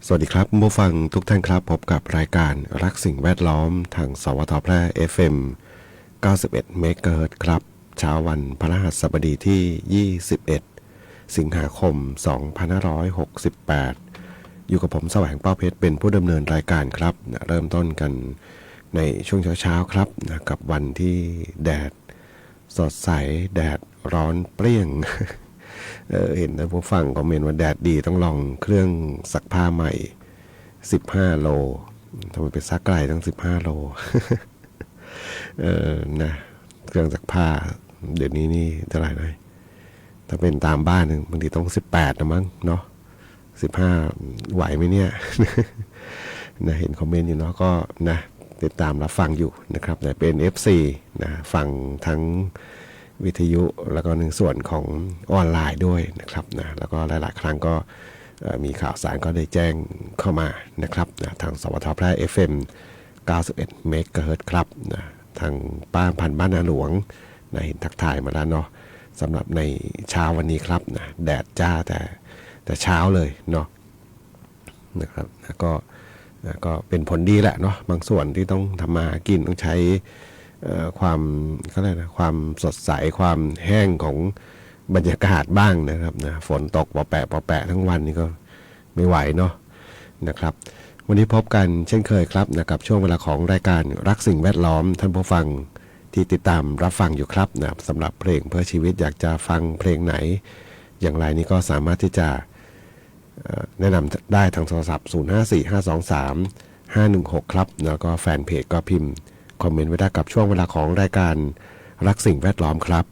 สวัสดีครับผู้ฟังทุกท่านครับพบกับรายการรักสิ่งแวดล้อมทางสวทแพร่ FM 91 เมกะเฮิรตซ์ครับเช้าวันพฤหัสบดีที่ 21 สิงหาคม 2568 อยู่กับผมแสวงเป้าเพชรเป็นผู้ดำเนินรายการครับเริ่มต้นกันในช่วงเช้าๆครับกับวันที่แดดสดใสแดดร้อนเปรี้ยง เห็นนะผู้ฟังคอมเมนต์ว่าแดดดีต้องลองเครื่องซักผ้าใหม่15โลทำไมไปซักไกลตั้ง15โลนะเครื่องซักผ้าเดี๋ยวนี้นี่เท่าไหร่นะถ้าเป็นตามบ้านบางทีต้อง18นะมั้งเนาะ15ไหวไหมเนี่ยนะเห็นคอมเมนต์อยู่เนาะก็นะติดตามรับฟังอยู่นะครับแต่เป็น FC นะฟังทั้งวิทยุแล้วก็ในส่วนของออนไลน์ด้วยนะครับนะแล้วก็หลายๆครั้งก็มีข่าวสารก็ได้แจ้งเข้ามานะครับนะทางสวทแพร่ FM 91 เมกะเฮิรตซ์ครับนะทางป้าพันธุ์บ้านนาหลวงนะเห็นทักทายมาแล้วเนาะสำหรับในเช้าวันนี้ครับนะแดดจ้าแต่เช้าเลยเนาะนะครับแล้วก็เป็นผลดีแหละเนาะบางส่วนที่ต้องทำมากินต้องใช้ความเขาเรียกนะความสดใสความแห้งของบรรยากาศบ้างนะครับนะฝนตกปอแปะปอแปะทั้งวันนี่ก็ไม่ไหวเนาะนะครับวันนี้พบกันเช่นเคยครับนะกับช่วงเวลาของรายการรักสิ่งแวดล้อมท่านผู้ฟังที่ติดตามรับฟังอยู่ครับนะสำหรับเพลงเพื่อชีวิตอยากจะฟังเพลงไหนอย่างไรนี่ก็สามารถที่จะแนะนำได้ทางโทรศัพท์054523 516ครับแล้วก็แฟนเพจก็พิมพ์คอมเมนต์ไว้ได้กับช่วงเวลาของรายการรักสิ่งแวดล้อมครับ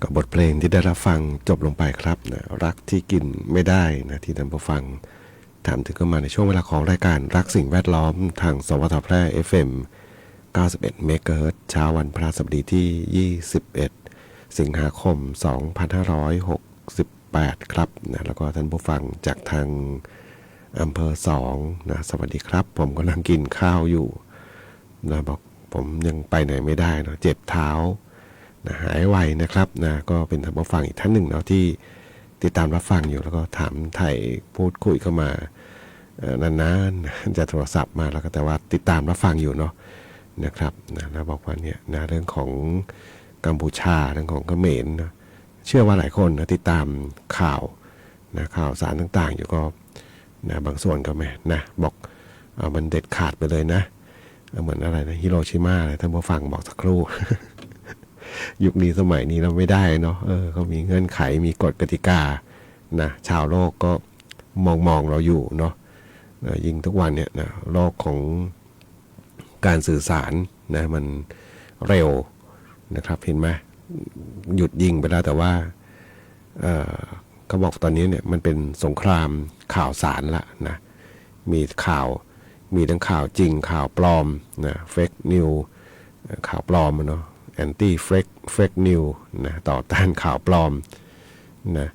กับบทเพลงที่ได้รับฟังจบลงไปครับนะรักที่กินไม่ได้นะที่ท่านผู้ฟังถามถึงก็มาในช่วงเวลาของรายการรักสิ่งแวดล้อมทางสวทแพร่ FM 91 เมกะเฮิรตซ์เช้าวันพฤหัสบดีที่ 21 สิงหาคม 2568 ครับนะแล้วก็ท่านผู้ฟังจากทางอำเภอ2นะสวัสดีครับผมกำลังกินข้าวอยู่นะบอกผมยังไปไหนไม่ได้นะเจ็บเท้านะหายไวนะครับนะก็เป็นท่านผู้ฟังอีกท่านหนึ่งเนาะที่ติดตามรับฟังอยู่แล้วก็ถามไถ่พูดคุยเข้ามานานๆจะโทรศัพท์มาแล้วก็แต่ว่าติดตามรับฟังอยู่เนาะนะครับนะแล้วบอกว่าเนี่ยนะเรื่องของกัมพูชาเรื่องของเขมรนะเชื่อว่าหลายคนนะติดตามข่าวนะข่าวสารต่างๆอยู่ก็นะบางส่วนก็แม่นะบอกมันเด็ดขาดไปเลยนะเหมือนอะไรนะฮิโรชิมาเลยท่านผู้ฟังบอกสักครู่ ยุคนี้สมัยนี้เราไม่ได้เนาะเขามีเงื่อนไขมีกฎกติกานะชาวโลกก็มองเราอยู่เนาะยิ่งทุกวันเนี่ยนะโลกของการสื่อสารนะมันเร็วนะครับเห็นไหมหยุดยิงไปแล้วแต่ว่าเขาบอกตอนนี้เนี่ยมันเป็นสงครามข่าวสารละนะมีข่าวมีทั้งข่าวจริงข่าวปลอมนะเฟกนิวข่าวปลอมเนาะแอนตี้เฟกนิวนะต่อต้านข่าวปลอมนะ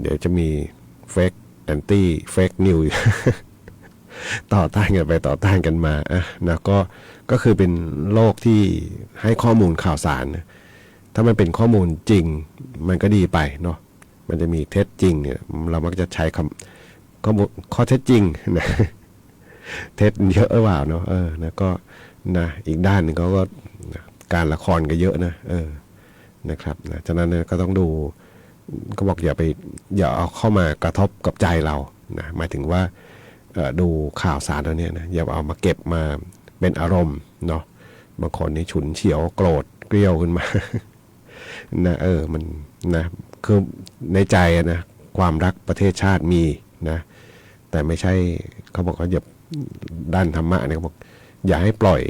เดี๋ยวจะมีเฟกแอนตี้เฟกนิวต่อต้านกันไปต่อต้านกันมานะก็คือเป็นโลกที่ให้ข้อมูลข่าวสารนะถ้ามันเป็นข้อมูลจริงมันก็ดีไปเนาะมันจะมีเท็จจริงเนี่ยเรามักจะใช้คำข้อเท็จจริงนะเท็จเยอะหรือเปล่าเนาะนะก็นะอีกด้านนึงเขาก็การละครก็เยอะนะนะครับนะฉะนั้นก็ต้องดูก็บอกอย่าเอาเข้ามากระทบกับใจเรานะหมายถึงว่าดูข่าวสารตัวนี้นะอย่าเอามาเก็บมาเป็นอารมณ์เนาะบางคนนี่ฉุนเฉียวโกรธเกรี้ยวขึ้นมา นะมันนะคือในใจนะความรักประเทศชาติมีนะแต่ไม่ใช่เขาบอกว่าอย่าด้านธรรมะเนี่ยเขาบอกอย่าให้ปล่อย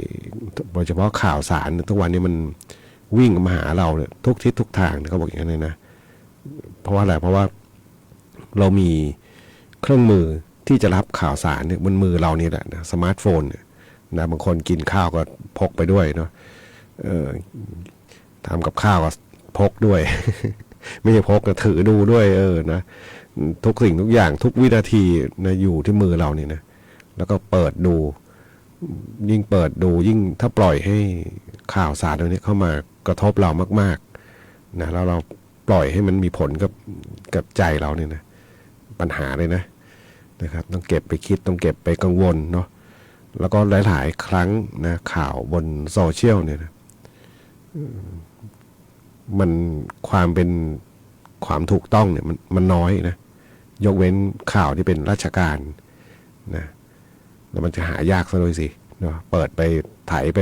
โดยเฉพาะข่าวสารทุกวันนี้มันวิ่งมาหาเราเนี่ยทุกทิศทุกทางเขาบอกอย่างนั้นเลยนะเพราะว่าอะไรเพราะว่าเรามีเครื่องมือที่จะรับข่าวสารเนี่ยบนมือเรานี่แหละนะสมาร์ทโฟนเนี่ยนะบางคนกินข้าวก็พกไปด้วยเนาะทำกับข้าวก็พกด้วย ไม่ใช่พกนะถือดูด้วยนะทุกสิ่งทุกอย่างทุกวินาทีนะอยู่ที่มือเราเนี่ยนะแล้วก็เปิดดูยิ่งเปิดดูยิ่งถ้าปล่อยให้ข่าวสารตรงนี้เข้ามากระทบเรามากๆนะแล้วเราปล่อยให้มันมีผลกับใจเราเนี่ยนะปัญหาเลยนะครับต้องเก็บไปคิดต้องเก็บไปกังวลเนาะแล้วก็หลายๆครั้งนะข่าวบนโซเชียลเนี่ยนะมันความเป็นความถูกต้องเนี่ยมันน้อยนะยกเว้นข่าวที่เป็นราชการนะแล้วมันจะหายากซะเลยสิเนาะเปิดไปถ่ายไป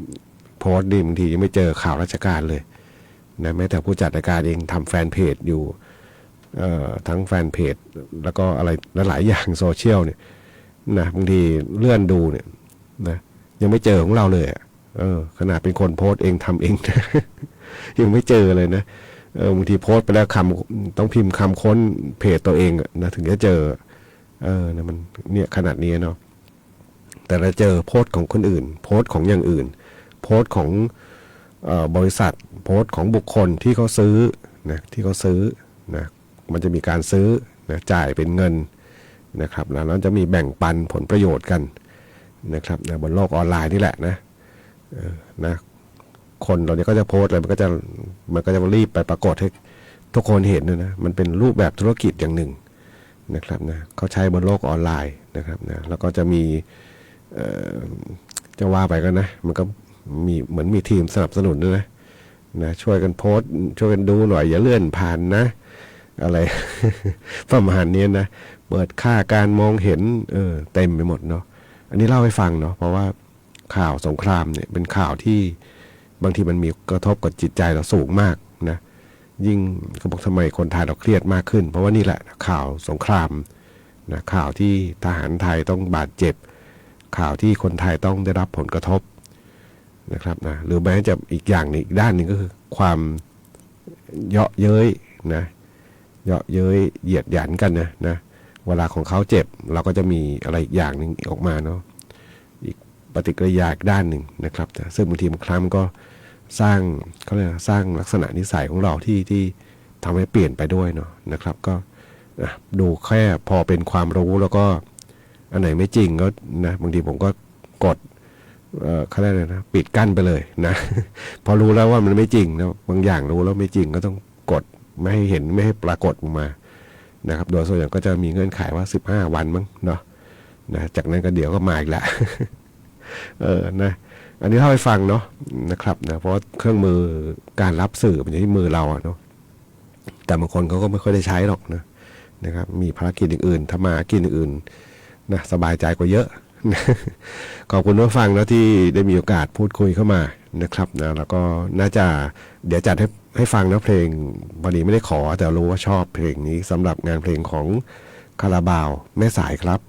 10 โพสต์ดิบางทียังไม่เจอข่าวราชการเลยนะแม้แต่ผู้จัดรายการเองทำแฟนเพจอยู่ทั้งแฟนเพจแล้วก็อะไรหลายอย่างโซเชียลเนี่ยนะบางทีเลื่อนดูเนี่ยนะยังไม่เจอของเราเลยขนาดเป็นคนโพสต์เองทำเอง ยังไม่เจอเลยนะบางทีโพสต์ไปแล้วต้องพิมพ์คำค้นเพจตัวเองนะถึงจะเจอนะมันเนี่ยขนาดนี้เนาะแต่เราเจอโพสต์ของคนอื่นโพสต์ของอย่างอื่นโพสต์ของบริษัทโพสต์ของบุคคลที่เขาซื้อนะที่เขาซื้อนะมันจะมีการซื้อนะจ่ายเป็นเงินนะครับแล้วจะมีแบ่งปันผลประโยชน์กันนะครับนะบนโลกออนไลน์นี่แหละนะคนเราเนี่ยก็จะโพสต์อะไรมันก็จะรีบไปปรากฏให้ทุกคนเห็นนะมันเป็นรูปแบบธุรกิจอย่างหนึ่งนะครับนะเขาใช้บนโลกออนไลน์นะครับนะแล้วก็จะมีจะว่าไปก็นะมันก็มีเหมือนมีทีมสนับสนุนด้วยนะช่วยกันโพสต์ช่วยกันดูหน่อยอย่าเลื่อนผ่านนะอะไร ประมาณนี้นะเปิดค่าการมองเห็นเต็มไปหมดเนาะอันนี้เล่าให้ฟังเนาะเพราะว่าข่าวสงครามเนี่ยเป็นข่าวที่บางทีมันมีกระทบกับจิตใจเราสูงมากนะยิ่งเขาบอกทำไมคนไทยเราเครียดมากขึ้นเพราะว่านี่แหละข่าวสงครามนะข่าวที่ทหารไทยต้องบาดเจ็บข่าวที่คนไทยต้องได้รับผลกระทบนะครับนะหรือแม้จะอีกอย่างนึงอีกด้านหนึ่งก็คือความ เยาะเย้ยนะเยาะเย้ยเหยียดหยันกันนะเวลาของเขาเจ็บเราก็จะมีอะไรอีกอย่างหนึ่งออกมาเนาะอีกปฏิกิริยาอีกด้านหนึ่งนะครับซึ่งบางทีบางครั้งมันก็สร้างเขาเรียกสร้างลักษณะนิสัยของเราที่ทำให้เปลี่ยนไปด้วยเนาะนะครับก็ดูแค่พอเป็นความรู้แล้วก็อันไหนไม่จริงก็นะบางทีผมก็กดเขาเรียกอะไรนะปิดกั้นไปเลยนะพอรู้แล้วว่ามันไม่จริงนะบางอย่างรู้แล้วไม่จริงก็ต้องกดไม่ให้เห็นไม่ให้ปรากฏออกมานะครับโดยส่วนใหญ่ก็จะมีเงื่อนไขว่า15 วันมั้งเนาะนะจากนั้นก็เดี๋ยวก็มาอีกแหละนะอันนี้เล่าให้ฟังเนาะนะครับนะเพราะเครื่องมือการรับสื่อมันอยู่ที่มือเราอะเนาะแต่บางคนเขาก็ไม่ค่อยได้ใช้หรอกนะครับมีภารกิจอื่นๆทำมากินอื่นนะสบายใจกว่าเยอะขอบคุณผู้ฟังแล้วที่ได้มีโอกาสพูดคุยเข้ามานะครับนะแล้วก็น่าจะเดี๋ยวจัดให้ฟังนะเพลงวันนี้ไม่ได้ขอแต่รู้ว่าชอบเพลงนี้สำหรับงานเพลงของคาราบาวแม่สายครับ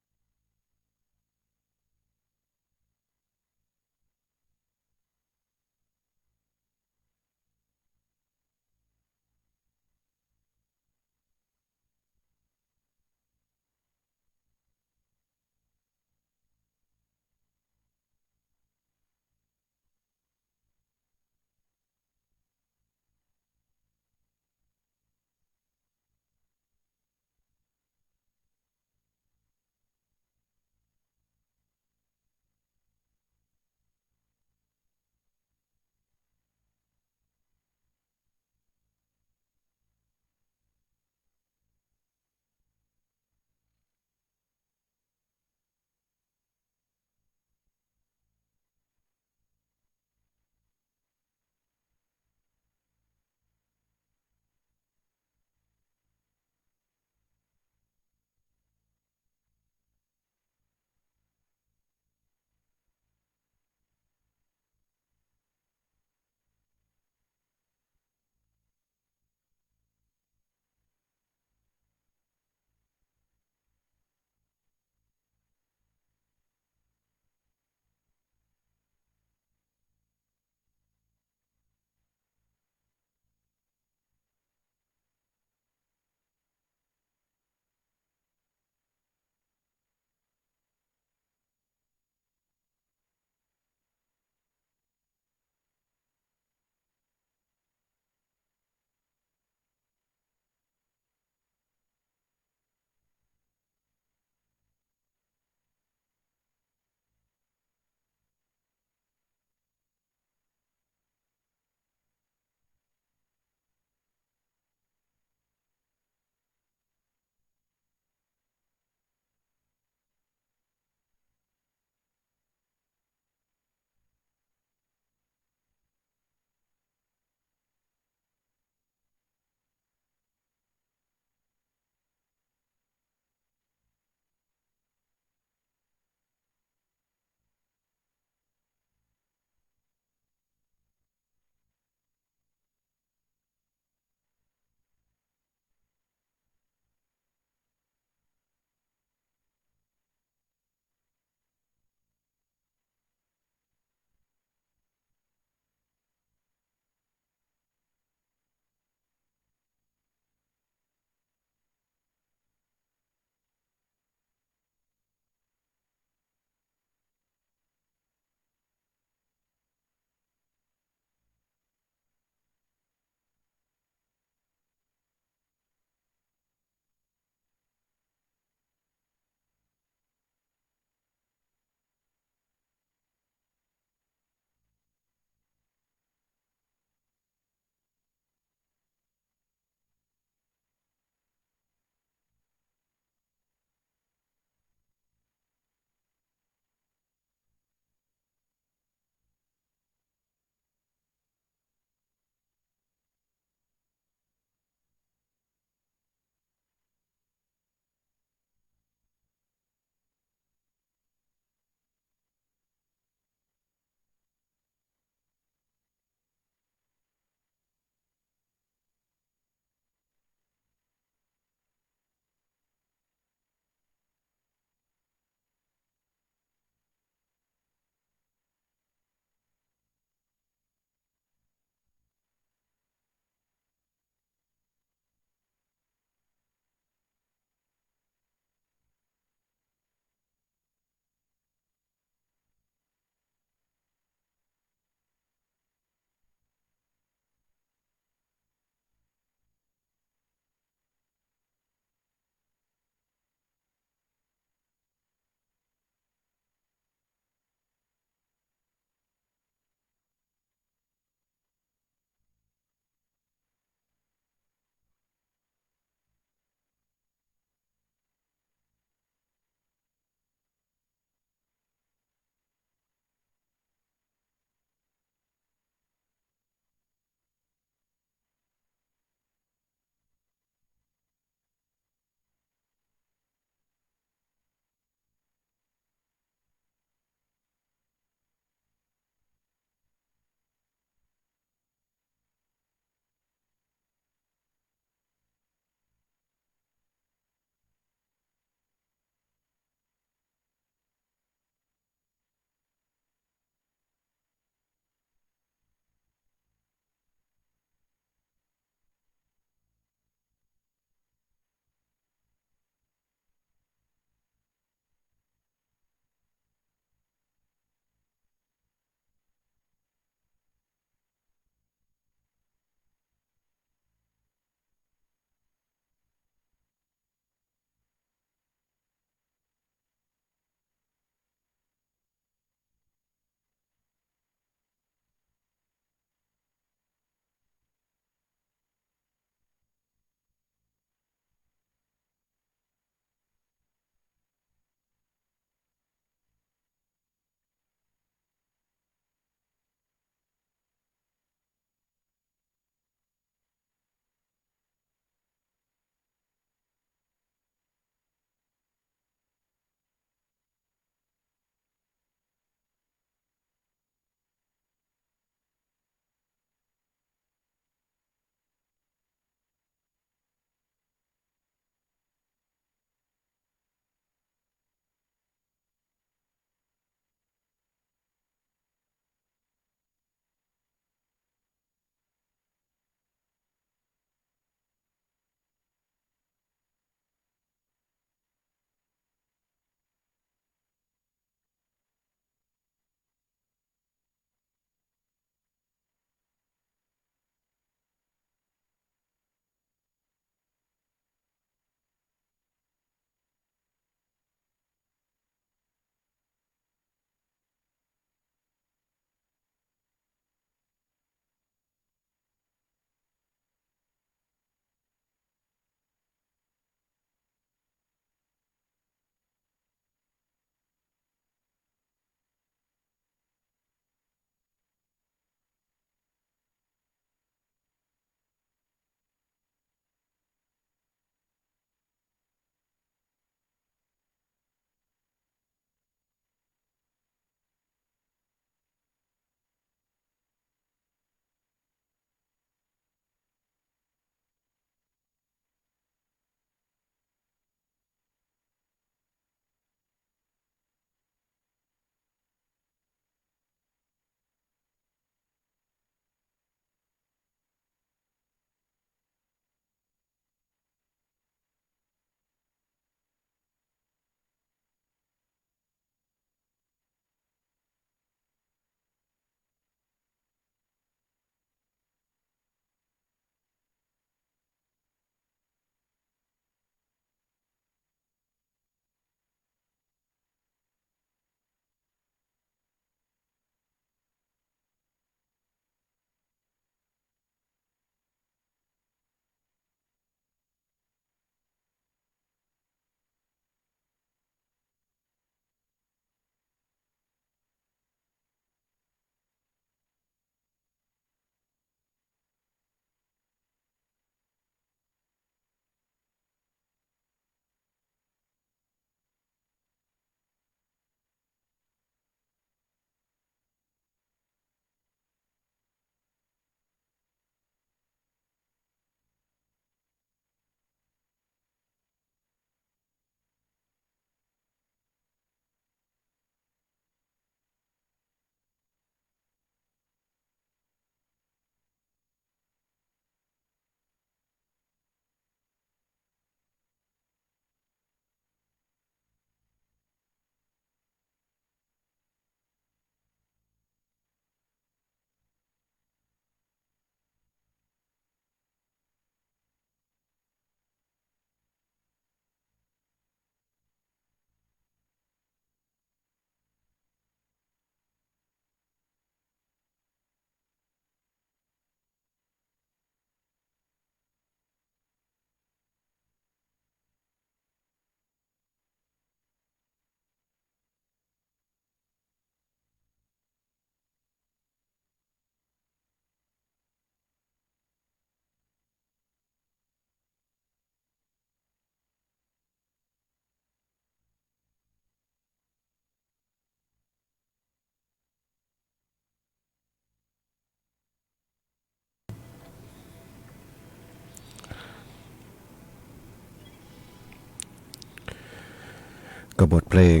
ก็บทเพลง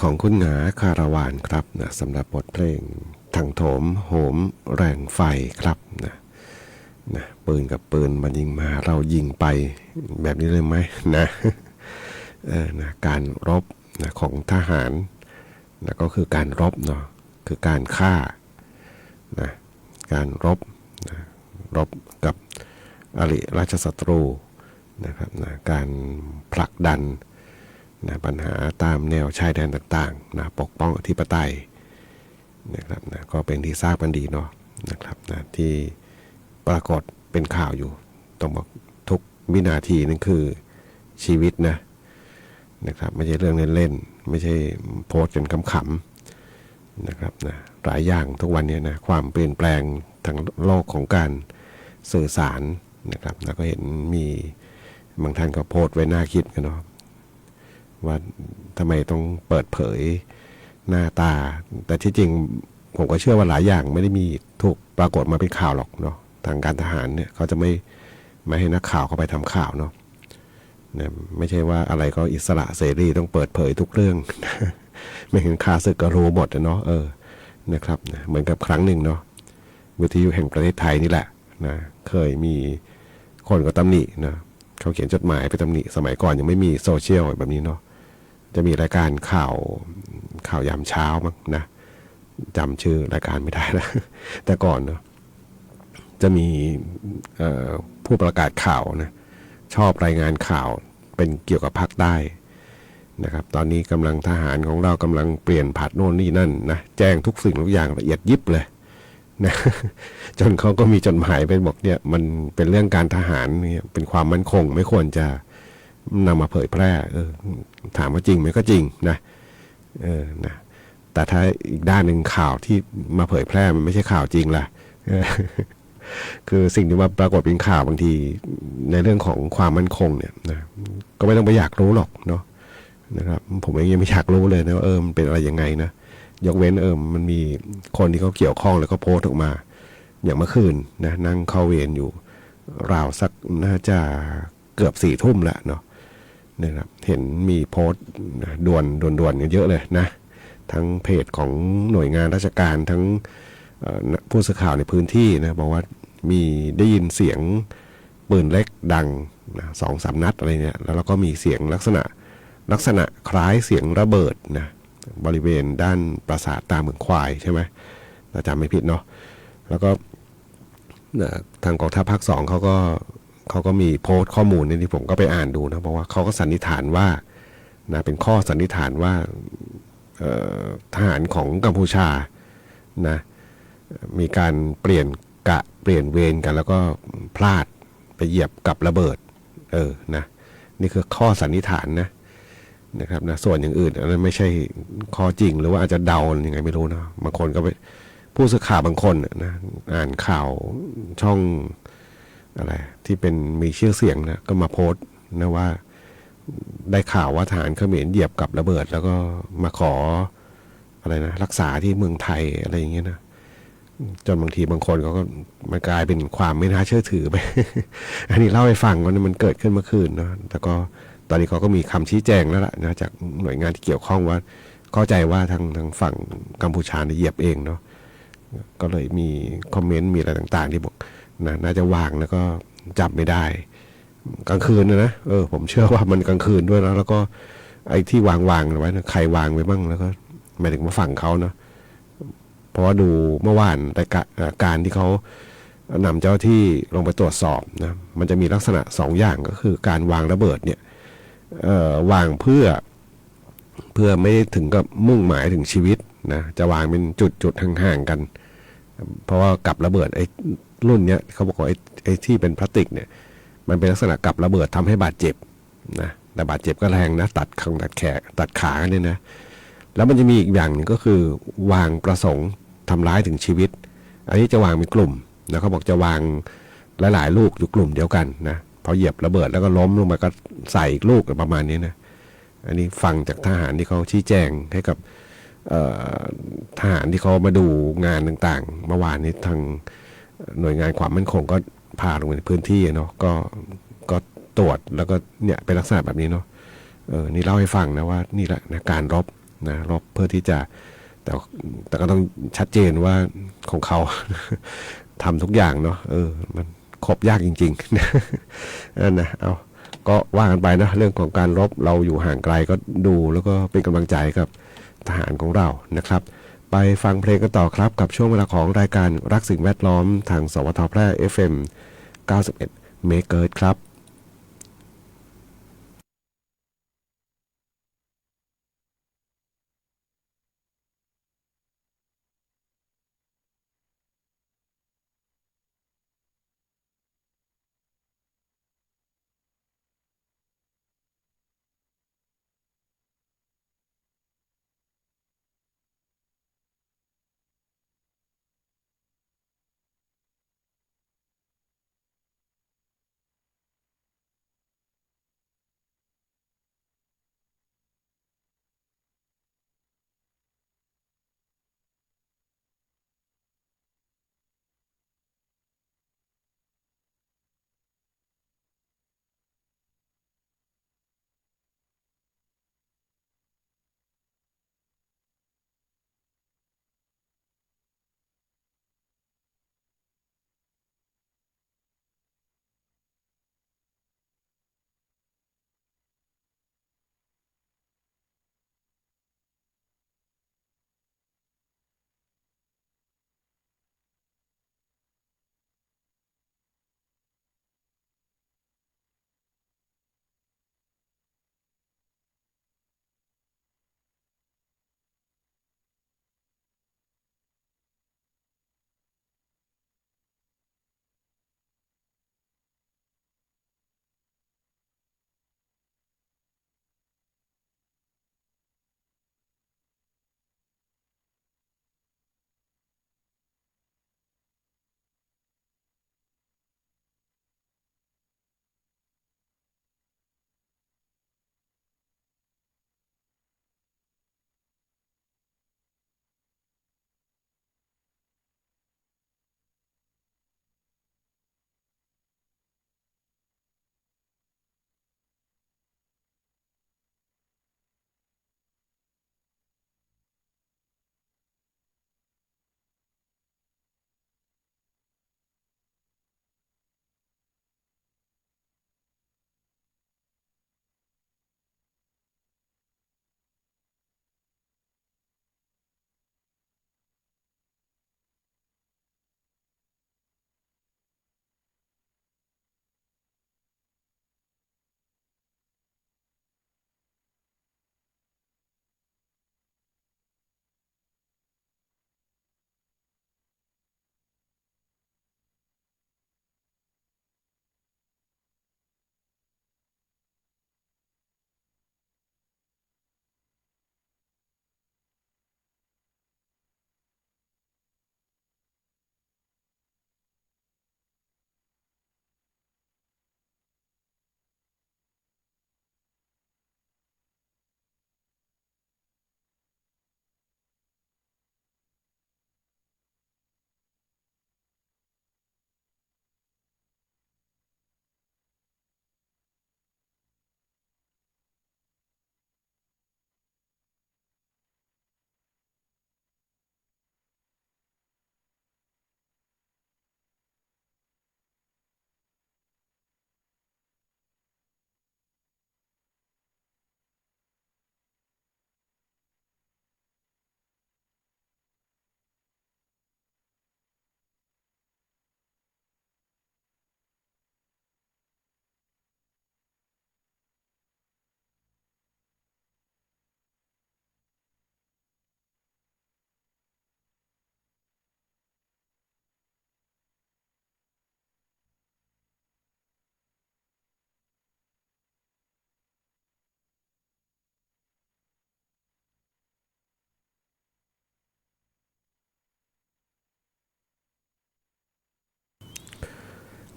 ของคุณหงาคาราวานครับนะสำหรับบทเพลงถังโถมโหมแรงไฟครับนะปืนกับปืนมันยิงมาเรายิงไปแบบนี้เลยไหมนะนะการรบนะของทหารนะก็คือการรบเนาะคือการฆ่านะการรบนะรบกับอริราชศัตรูนะครับนะการผลักดันนะปัญหาตามแนวชายแดนต่างๆนะปกป้องอธิปไตยนะครับนะก็เป็นที่ทราบกันดีเนาะนะครับนะที่ปรากฏเป็นข่าวอยู่ต้องบอกทุกวินาทีนั่นคือชีวิตนะครับไม่ใช่เรื่องเล่นๆไม่ใช่โพสต์กันขำๆนะครับนะหลายอย่างทุกวันนี้นะความเปลี่ยนแปลงทางโลกของการสื่อสารนะครับแล้วก็เห็นมีบางท่านก็โพสต์ไว้น่าคิดกันเนาะว่าทำไมต้องเปิดเผยหน้าตาแต่ที่จริงผมก็เชื่อว่าหลายอย่างไม่ได้มีถูกปรากฏมาเป็นข่าวหรอกเนาะทางการทหารเนี่ยเขาจะไม่ให้นักข่าวเข้าไปทำข่าวเนาะไม่ใช่ว่าอะไรก็อิสระเสรีต้องเปิดเผยทุกเรื่อง ไม่เห็นข่าวศึกก็รู้หมดเนาะนะครับเหมือนกับครั้งหนึ่งเนาะวิทยุแห่งประเทศไทยนี่แหละนะเคยมีคนก็ตำหนินะเขาเขียนจดหมายไปตำหนิสมัยก่อนยังไม่มีโซเชียลแบบนี้เนาะจะมีรายการข่าวยามเช้ามั้งนะจำชื่อรายการไม่ได้แล้ว แต่ก่อนเนาะจะมีผู้ประกาศข่าวนะชอบรายงานข่าวเป็นเกี่ยวกับภาคใต้นะครับตอนนี้กำลังทหารของเรากำลังเปลี่ยนผัดโน่นนี่นั่นนะแจ้งทุกสิ่งทุกอย่างละเอียดยิบเลยนะจนเขาก็มีจดหมายไปบอกเนี่ยมันเป็นเรื่องการทหารเนี่ยเป็นความมั่นคงไม่ควรจะนำมาเผยแพร่ถามว่าจริงไหมก็จริงนะนะแต่ถ้าอีกด้านหนึ่งข่าวที่มาเผยแพร่มันไม่ใช่ข่าวจริงล่ะ คือสิ่งที่ว่าปรากฏเป็นข่าวบางทีในเรื่องของความมั่นคงเนี่ยนะก็ไม่ต้องไปอยากรู้หรอกเนาะนะครับผมเองยังไม่อยากรู้เลยนะว่ามันเป็นอะไรยังไงนะยกเว้นมันมีคนที่เขาเกี่ยวข้องแล้วก็โพสต์ออกมาอย่างเมื่อคืนนะนั่งเข้าเวรอยู่ราวสักน่าจะเกือบ4 ทุ่มแล้วเนาะนะครับเห็นมีโพสต์ด่วนกันเยอะเลยนะทั้งเพจของหน่วยงานราชการทั้งผู้สื่อข่าวในพื้นที่นะบอกว่ามีได้ยินเสียงปืนเล็กดังนะ2-3 นัดอะไรเนี่ยแล้วก็มีเสียงลักษณะคล้ายเสียงระเบิดนะบริเวณด้านปราสาทตาเมืองควายใช่ไหมถ้าจำไม่ผิดเนาะแล้วก็ทางกองทัพภาค 2เขาก็มีโพสต์ข้อมูลนี่ผมก็ไปอ่านดูนะเพราะว่าเขาก็สันนิษฐานว่านะเป็นข้อสันนิษฐานว่าทหารของกัมพูชานะมีการเปลี่ยนเวรกันแล้วก็พลาดไปเหยียบกับระเบิดนะนี่คือข้อสันนิษฐานนะครับนะส่วนอย่างอื่นอันนั้นไม่ใช่ข้อจริงหรือว่าอาจจะเดายังไงไม่รู้นะบางคนก็ไปผู้สื่อข่าวบางคนนะอ่านข่าวช่องอะไรที่เป็นมีชื่อเสียงนะก็มาโพสต์นะว่าได้ข่าวว่าทหารเขมรเหยียบกับระเบิดแล้วก็มาขออะไรนะรักษาที่เมืองไทยอะไรอย่างเงี้ยนะจนบางทีบางคนเขาก็มันกลายเป็นความไม่น่าเชื่อถือไป อันนี้เล่าให้ฟังว่ามันเกิดขึ้นเมื่อคืนเนาะแต่ก็ตอนนี้เขาก็มีคำชี้แจงแล้วล่ะนะจากหน่วยงานที่เกี่ยวข้องว่าเข้าใจว่าทางฝั่งกัมพูชาเหยียบเองเนาะก็เลยมีคอมเมนต์มีอะไรต่างๆที่บอกนะน่าจะวางแล้วก็จับไม่ได้กลางคืนนะผมเชื่อว่ามันกลางคืนด้วยแล้วก็ไอ้ที่วางไว้นะใครวางไว้บ้างแล้วก็หมายถึงว่าฝั่งเขาเนาะเพราะว่าดูเมื่อวานรายการที่เขานำเจ้าที่ลงไปตรวจสอบนะมันจะมีลักษณะ2 อย่างก็คือการวางระเบิดเนี่ยวางเพื่อไม่ถึงกับมุ่งหมายถึงชีวิตนะจะวางเป็นจุดห่างๆกันเพราะว่ากับระเบิดไอ้รุ่นเนี้ยเขาบอกว่าไอ้ที่เป็นพลาสติกเนี่ยมันเป็นลักษณะกับระเบิดทำให้บาดเจ็บนะแต่บาดเจ็บก็แรงนะตัดขากันเนี่ยนะแล้วมันจะมีอีกอย่างนึงก็คือวางประสงค์ทำร้ายถึงชีวิตอันนี้จะวางเป็นกลุ่มนะเขาบอกจะวางหลายๆลูกอยู่กลุ่มเดียวกันนะพอเหยียบระเบิดแล้วก็ล้มลงมาก็ใส่อีกลูกประมาณนี้นะอันนี้ฟังจากทหารที่เขาชี้แจงให้กับทหารที่เขามาดูงานต่างๆเมื่อวานนี้ทางหน่วยงานความมั่นคงก็พาลงไปในพื้นที่เนาะก็ตรวจแล้วก็เนี่ยเป็นลักษณะแบบนี้เนาะ นี่เล่าให้ฟังนะว่านี่แหละนะการรบนะรบเพื่อที่จะแต่แต่ก็ต้องชัดเจนว่าของเขา ทำทุกอย่างเนาะมันครบยากจริงๆ นั่นนะเอาก็ว่ากันไปนะเรื่องของการรบเราอยู่ห่างไกลก็ดูแล้วก็เป็นกำลังใจกับทหารของเรานะครับไปฟังเพลงกันต่อครับกับช่วงเวลาของรายการรักสิ่งแวดล้อมทางสวทแพร่ FM 91เมกะเฮิรตซ์ครับ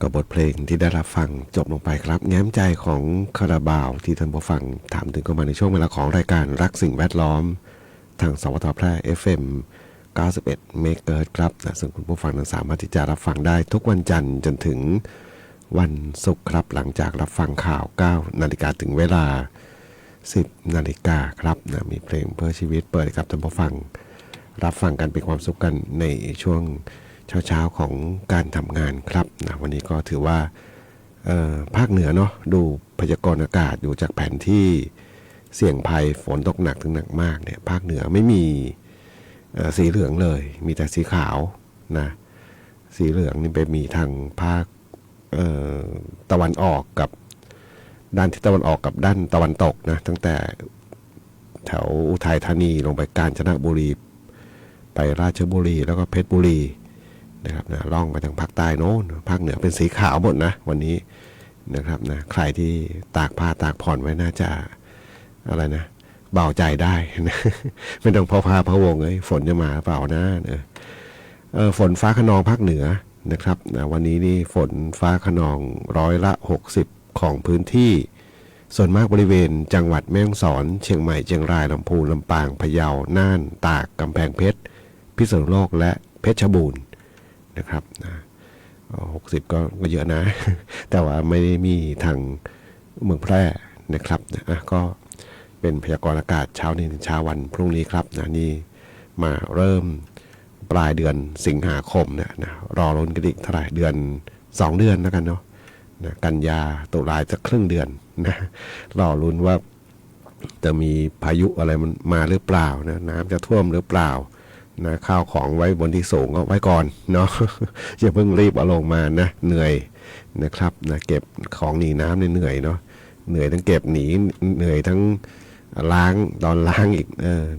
กับบทเพลงที่ได้รับฟังจบลงไปครับแง้มใจของคาราบาวที่ท่านผู้ฟังถามถึงก็มาในช่วงเวลาของรายการรักสิ่งแวดล้อมทางสวทแพร่ FM 91เมกะเฮิรตซ์ครับซึ่งคุณผู้ฟังนั้นสามารถที่จะรับฟังได้ทุกวันจันทร์จนถึงวันศุกร์ครับหลังจากรับฟังข่าว 9 นาฬิกาถึงเวลา 10 นาฬิกาครับนะมีเพลงเพื่อชีวิตเปิดให้กับท่านผู้ฟังรับฟังกันเป็นความสุขกันในช่วงเช้าๆของการทำงานครับนะวันนี้ก็ถือว่าภาคเหนือเนาะดูพยากรณ์อากาศอยู่จากแผนที่เสี่ยงภัยฝนตกหนักถึงหนักมากเนี่ยภาคเหนือไม่มีสีเหลืองเลยมีแต่สีขาวนะสีเหลืองนี่ไปมีทางภาคตะวันออกกับด้านทิศตะวันออกกับด้านตะวันตกนะตั้งแต่แถวอุทัยธานีลงไปกาญจนบุรีไปราชบุรีแล้วก็เพชรบุรีนะครับนะล่องไปทางภาคใต้โน้นภาคเหนือเป็นสีขาวหมดนะวันนี้นะครับนะใครที่ตากผ้าตากผ่อนไว้น่าจะอะไรนะเบาใจได้นะไม่ต้องพะวงเลยฝนจะมาเปล่านะฝนฟ้าคะนองภาคเหนือนะครับนะวันนี้นี่ฝนฟ้าคะนอง60%ของพื้นที่ส่วนมากบริเวณจังหวัดแม่ฮ่องสอนเชียงใหม่เชียงรายลำพูนลำปางพะเยาน่านตากกำแพงเพชรพิษณุโลกและเพชรบูรณ์นะครับนะ60ก็เยอะนะ แต่ว่าไม่ได้มีทางเมืองแพร่นะครับนะก็เป็นพยากรณ์อากาศเช้านี้ถึงเช้าวันพรุ่งนี้ครับนะนี่มาเริ่มปลายเดือนสิงหาคมนะรอลุ้นกันอีกเท่าไหร่เดือน2 เดือนแล้วกันเนาะนะกันยาตุลาจะครึ่งเดือนนะรอลุ้นว่าจะมีพายุอะไรมันมาหรือเปล่านะน้ำจะท่วมหรือเปล่านะข้าวของไว้บนที่สูงก็ไว้ก่อนเนาะ อย่าเพิ่งรีบเอาลงมานะเหนื่อยนะครับนะเก็บของหนีน้ำเหนื่อยเนาะเหนื่อยทั้งเก็บหนีเหนื่อยทั้งล้างตอนล้างอีก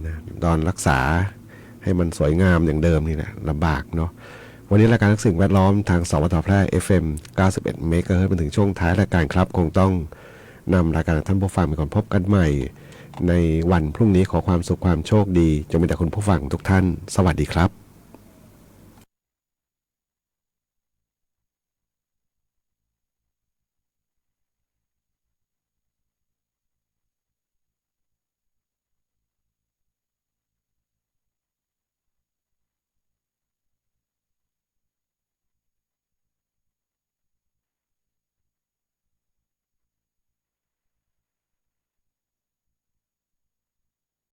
นะตอนรักษาให้มันสวยงามอย่างเดิมนี่แหละลำบากเนาะวันนี้รายการสิ่งแวดล้อมทางสวทแพร่ FM 91 เมกะเฮิรตซ์มาถึงช่วงท้ายรายการครับคงต้องนำรายการท่านผู้ฟังไปก่อนพบกันใหม่ในวันพรุ่งนี้ขอความสุขความโชคดีจงมีแต่คุณผู้ฟังทุกท่านสวัสดีครับ